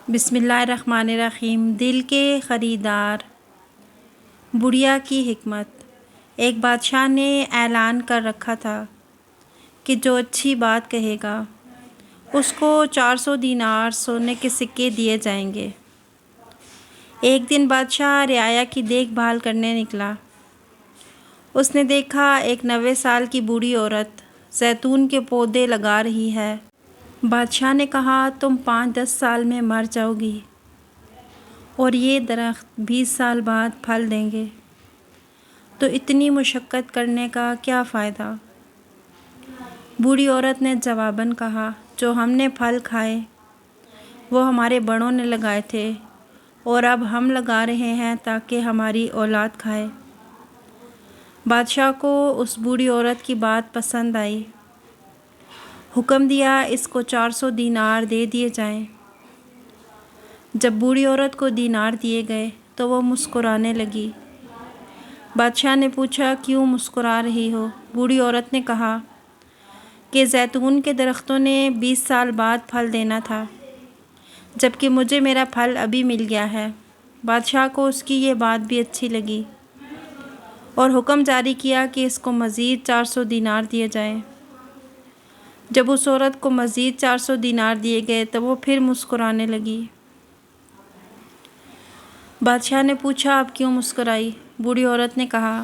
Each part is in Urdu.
بسم اللہ الرحمن الرحیم۔ دل کے خریدار۔ بڑھیا کی حکمت۔ ایک بادشاہ نے اعلان کر رکھا تھا کہ جو اچھی بات کہے گا اس کو 400 دینار سونے کے سکے دیے جائیں گے۔ ایک دن بادشاہ رعایا کی دیکھ بھال کرنے نکلا۔ اس نے دیکھا ایک 90 سال کی بوڑھی عورت زیتون کے پودے لگا رہی ہے۔ بادشاہ نے کہا، تم 5-10 سال میں مر جاؤ گی اور یہ درخت 20 سال بعد پھل دیں گے، تو اتنی مشقت کرنے کا کیا فائدہ؟ بوڑھی عورت نے جواباً کہا، جو ہم نے پھل کھائے وہ ہمارے بڑوں نے لگائے تھے اور اب ہم لگا رہے ہیں تاکہ ہماری اولاد کھائے۔ بادشاہ کو اس بوڑھی عورت کی بات پسند آئی۔ حکم دیا اس کو 400 دینار دے دیے جائیں۔ جب بوڑھی عورت کو دینار دیے گئے تو وہ مسکرانے لگی۔ بادشاہ نے پوچھا، کیوں مسکرا رہی ہو؟ بوڑھی عورت نے کہا کہ زیتون کے درختوں نے 20 سال بعد پھل دینا تھا، جبکہ مجھے میرا پھل ابھی مل گیا ہے۔ بادشاہ کو اس کی یہ بات بھی اچھی لگی اور حکم جاری کیا کہ اس کو مزید 400 دینار دیے جائیں۔ جب اس عورت کو مزید 400 دینار دیے گئے تو وہ پھر مسکرانے لگی۔ بادشاہ نے پوچھا، اب کیوں مسکرائی؟ بوڑھی عورت نے کہا،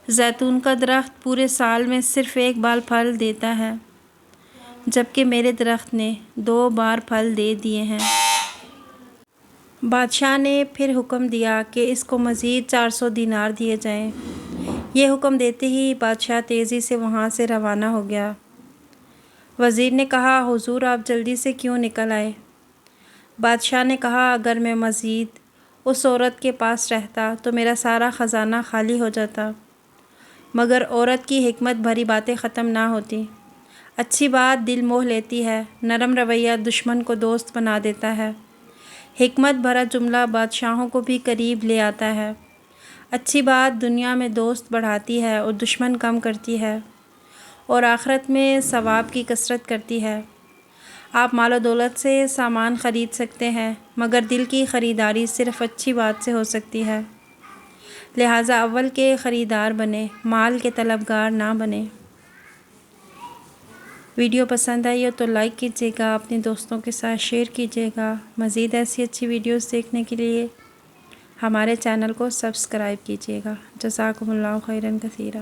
زیتون کا درخت پورے سال میں صرف ایک بار پھل دیتا ہے، جبکہ میرے درخت نے 2 بار پھل دے دیے ہیں۔ بادشاہ نے پھر حکم دیا کہ اس کو مزید 400 دینار دیے جائیں۔ یہ حکم دیتے ہی بادشاہ تیزی سے وہاں سے روانہ ہو گیا۔ وزیر نے کہا، حضور آپ جلدی سے کیوں نکل آئے؟ بادشاہ نے کہا، اگر میں مزید اس عورت کے پاس رہتا تو میرا سارا خزانہ خالی ہو جاتا، مگر عورت کی حکمت بھری باتیں ختم نہ ہوتی۔ اچھی بات دل موہ لیتی ہے، نرم رویہ دشمن کو دوست بنا دیتا ہے، حکمت بھرا جملہ بادشاہوں کو بھی قریب لے آتا ہے۔ اچھی بات دنیا میں دوست بڑھاتی ہے اور دشمن کم کرتی ہے، اور آخرت میں ثواب کی کثرت کرتی ہے۔ آپ مال و دولت سے سامان خرید سکتے ہیں، مگر دل کی خریداری صرف اچھی بات سے ہو سکتی ہے۔ لہٰذا اول کے خریدار بنیں، مال کے طلبگار نہ بنیں۔ ویڈیو پسند آئی ہو تو لائک کیجیے گا، اپنے دوستوں کے ساتھ شیئر کیجیے گا۔ مزید ایسی اچھی ویڈیوز دیکھنے کے لیے ہمارے چینل کو سبسکرائب کیجیے گا۔ جزاکم اللہ خیراً کثیرا۔